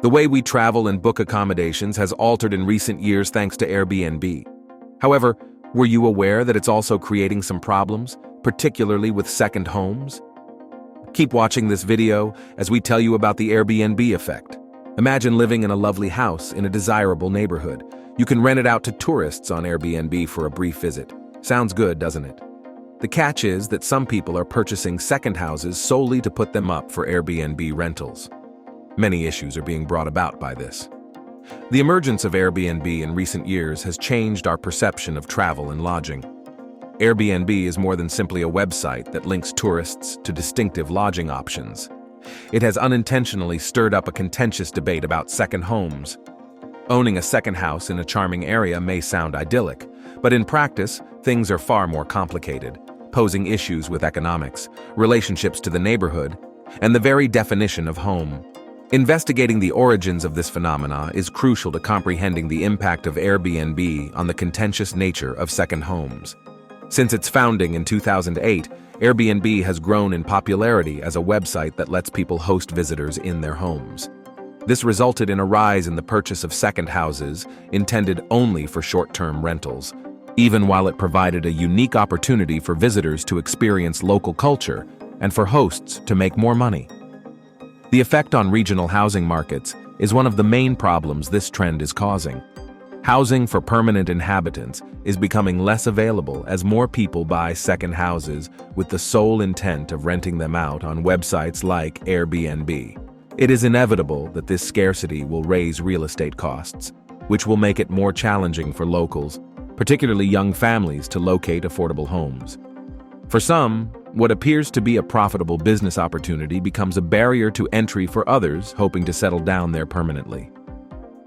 The way we travel and book accommodations has altered in recent years thanks to Airbnb. However, were you aware that it's also creating some problems, particularly with second homes? Keep watching this video as we tell you about the Airbnb effect. Imagine living in a lovely house in a desirable neighborhood. You can rent it out to tourists on Airbnb for a brief visit. Sounds good, doesn't it? The catch is that some people are purchasing second houses solely to put them up for Airbnb rentals. Many issues are being brought about by this. The emergence of Airbnb in recent years has changed our perception of travel and lodging. Airbnb is more than simply a website that links tourists to distinctive lodging options. It has unintentionally stirred up a contentious debate about second homes. Owning a second house in a charming area may sound idyllic, but in practice, things are far more complicated, posing issues with economics, relationships to the neighborhood, and the very definition of home. Investigating the origins of this phenomena is crucial to comprehending the impact of Airbnb on the contentious nature of second homes. Since its founding in 2008, Airbnb has grown in popularity as a website that lets people host visitors in their homes. This resulted in a rise in the purchase of second houses intended only for short-term rentals, even while it provided a unique opportunity for visitors to experience local culture and for hosts to make more money. The effect on regional housing markets is one of the main problems this trend is causing. Housing for permanent inhabitants is becoming less available as more people buy second houses with the sole intent of renting them out on websites like Airbnb. It is inevitable that this scarcity will raise real estate costs, which will make it more challenging for locals, particularly young families, to locate affordable homes. For some, what appears to be a profitable business opportunity becomes a barrier to entry for others hoping to settle down there permanently.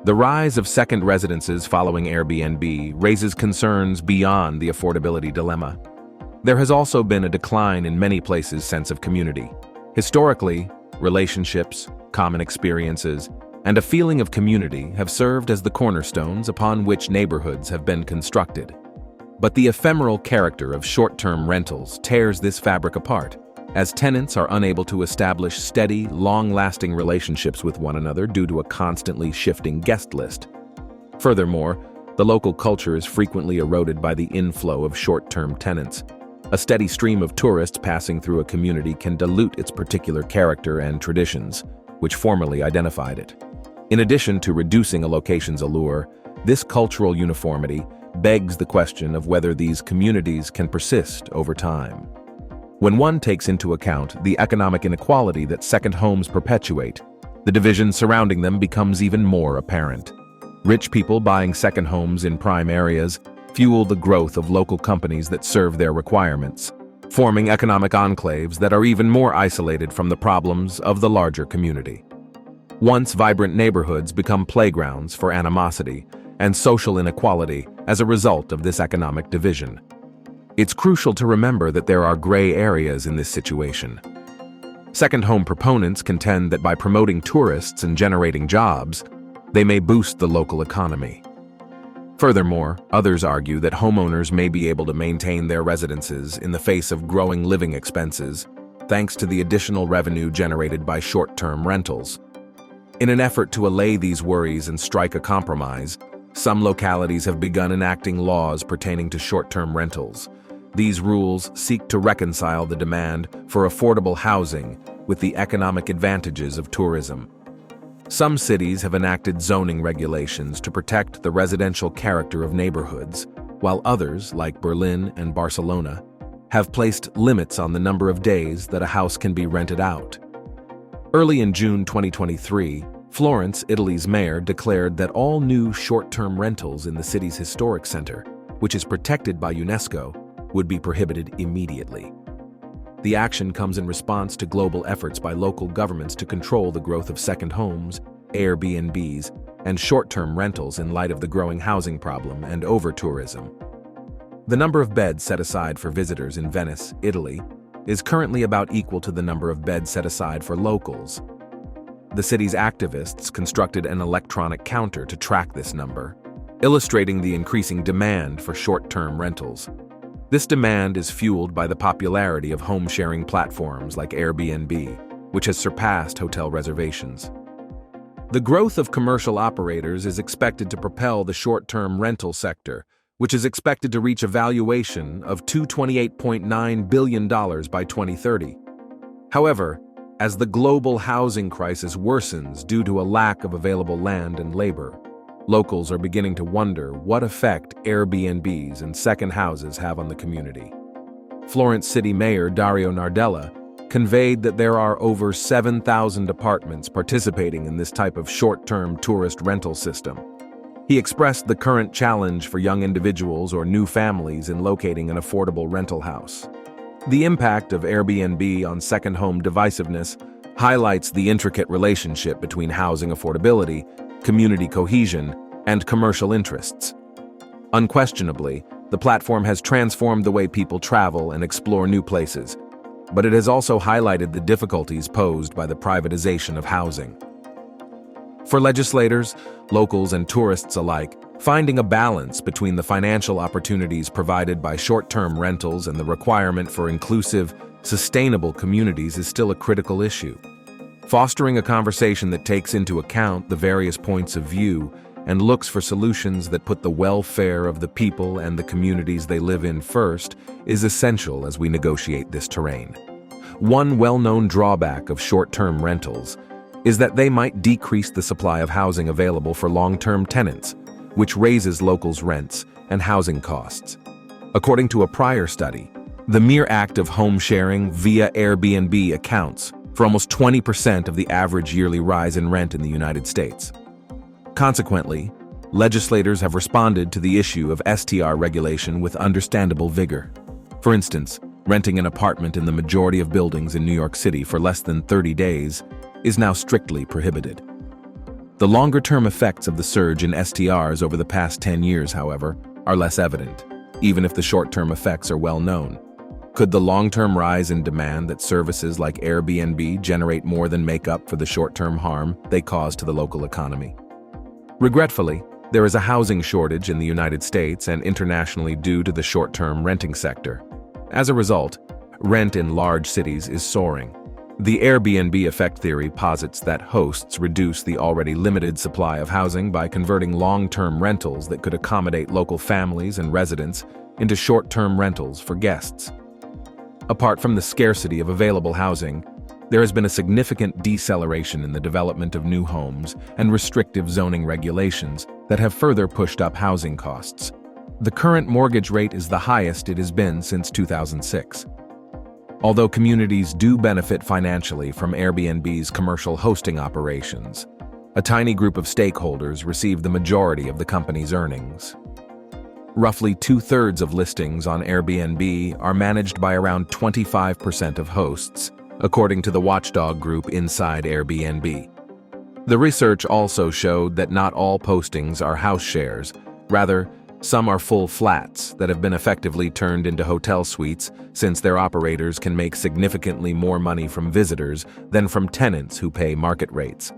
The rise of second residences following Airbnb raises concerns beyond the affordability dilemma. There has also been a decline in many places' sense of community. Historically, relationships, common experiences, and a feeling of community have served as the cornerstones upon which neighborhoods have been constructed. But the ephemeral character of short-term rentals tears this fabric apart, as tenants are unable to establish steady, long-lasting relationships with one another due to a constantly shifting guest list. Furthermore, the local culture is frequently eroded by the inflow of short-term tenants. A steady stream of tourists passing through a community can dilute its particular character and traditions, which formerly identified it. In addition to reducing a location's allure, this cultural uniformity begs the question of whether these communities can persist over time. When one takes into account the economic inequality that second homes perpetuate, the division surrounding them becomes even more apparent. Rich people buying second homes in prime areas fuel the growth of local companies that serve their requirements, forming economic enclaves that are even more isolated from the problems of the larger community. Once vibrant neighborhoods become playgrounds for animosity and social inequality as a result of this economic division. It's crucial to remember that there are gray areas in this situation. Second home proponents contend that by promoting tourists and generating jobs, they may boost the local economy. Furthermore, others argue that homeowners may be able to maintain their residences in the face of growing living expenses, thanks to the additional revenue generated by short-term rentals. In an effort to allay these worries and strike a compromise, some localities have begun enacting laws pertaining to short-term rentals. These rules seek to reconcile the demand for affordable housing with the economic advantages of tourism. Some cities have enacted zoning regulations to protect the residential character of neighborhoods, while others, like Berlin and Barcelona, have placed limits on the number of days that a house can be rented out. Early in June 2023, Florence, Italy's mayor, declared that all new short-term rentals in the city's historic center, which is protected by UNESCO, would be prohibited immediately. The action comes in response to global efforts by local governments to control the growth of second homes, Airbnbs, and short-term rentals in light of the growing housing problem and over-tourism. The number of beds set aside for visitors in Venice, Italy, is currently about equal to the number of beds set aside for locals. The city's activists constructed an electronic counter to track this number, illustrating the increasing demand for short-term rentals. This demand is fueled by the popularity of home-sharing platforms like Airbnb, which has surpassed hotel reservations. The growth of commercial operators is expected to propel the short-term rental sector, which is expected to reach a valuation of $228.9 billion by 2030. However, as the global housing crisis worsens due to a lack of available land and labor, locals are beginning to wonder what effect Airbnbs and second houses have on the community. Florence City Mayor Dario Nardella conveyed that there are over 7,000 apartments participating in this type of short-term tourist rental system. He expressed the current challenge for young individuals or new families in locating an affordable rental house. The impact of Airbnb on second home divisiveness highlights the intricate relationship between housing affordability, community cohesion, and commercial interests. Unquestionably, the platform has transformed the way people travel and explore new places, but it has also highlighted the difficulties posed by the privatization of housing. For legislators, locals, and tourists alike, finding a balance between the financial opportunities provided by short-term rentals and the requirement for inclusive, sustainable communities is still a critical issue. Fostering a conversation that takes into account the various points of view and looks for solutions that put the welfare of the people and the communities they live in first is essential as we negotiate this terrain. One well-known drawback of short-term rentals is that they might decrease the supply of housing available for long-term tenants, which raises locals' rents and housing costs. According to a prior study, the mere act of home sharing via Airbnb accounts for almost 20% of the average yearly rise in rent in the United States. Consequently, legislators have responded to the issue of STR regulation with understandable vigor. For instance, renting an apartment in the majority of buildings in New York City for less than 30 days is now strictly prohibited. The longer-term effects of the surge in STRs over the past 10 years, however, are less evident, even if the short-term effects are well known. Could the long-term rise in demand that services like Airbnb generate more than make up for the short-term harm they cause to the local economy? Regretfully, there is a housing shortage in the United States and internationally due to the short-term renting sector. As a result, rent in large cities is soaring. The Airbnb effect theory posits that hosts reduce the already limited supply of housing by converting long-term rentals that could accommodate local families and residents into short-term rentals for guests. Apart from the scarcity of available housing, there has been a significant deceleration in the development of new homes and restrictive zoning regulations that have further pushed up housing costs. The current mortgage rate is the highest it has been since 2006. Although communities do benefit financially from Airbnb's commercial hosting operations, a tiny group of stakeholders receive the majority of the company's earnings. Roughly 2/3 of listings on Airbnb are managed by around 25% of hosts, according to the watchdog group Inside Airbnb. The research also showed that not all postings are house shares. Rather, some are full flats that have been effectively turned into hotel suites since their operators can make significantly more money from visitors than from tenants who pay market rates.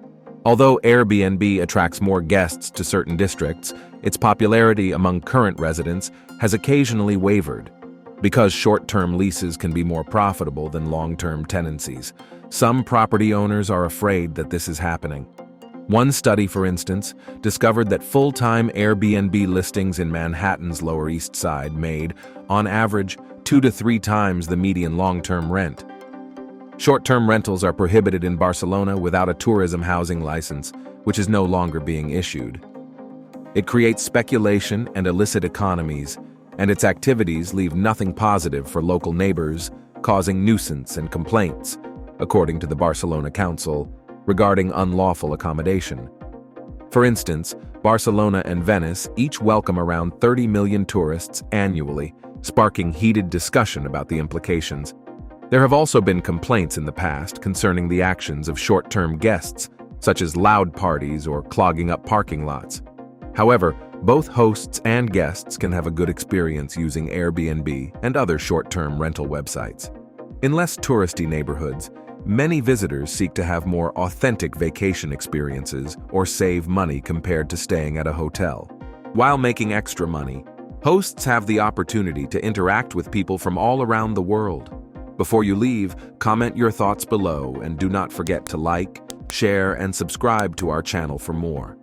Although Airbnb attracts more guests to certain districts, its popularity among current residents has occasionally wavered. Because short-term leases can be more profitable than long-term tenancies, some property owners are afraid that this is happening. One study, for instance, discovered that full-time Airbnb listings in Manhattan's Lower East Side made, on average, 2 to 3 times the median long-term rent. Short-term rentals are prohibited in Barcelona without a tourism housing license, which is no longer being issued. It creates speculation and illicit economies, and its activities leave nothing positive for local neighbors, causing nuisance and complaints, according to the Barcelona Council, regarding unlawful accommodation. For instance, Barcelona and Venice each welcome around 30 million tourists annually, sparking heated discussion about the implications. There have also been complaints in the past concerning the actions of short-term guests, such as loud parties or clogging up parking lots. However, both hosts and guests can have a good experience using Airbnb and other short-term rental websites. In less touristy neighborhoods, many visitors seek to have more authentic vacation experiences or save money compared to staying at a hotel. While making extra money, hosts have the opportunity to interact with people from all around the world. Before you leave, comment your thoughts below and do not forget to like, share, and subscribe to our channel for more.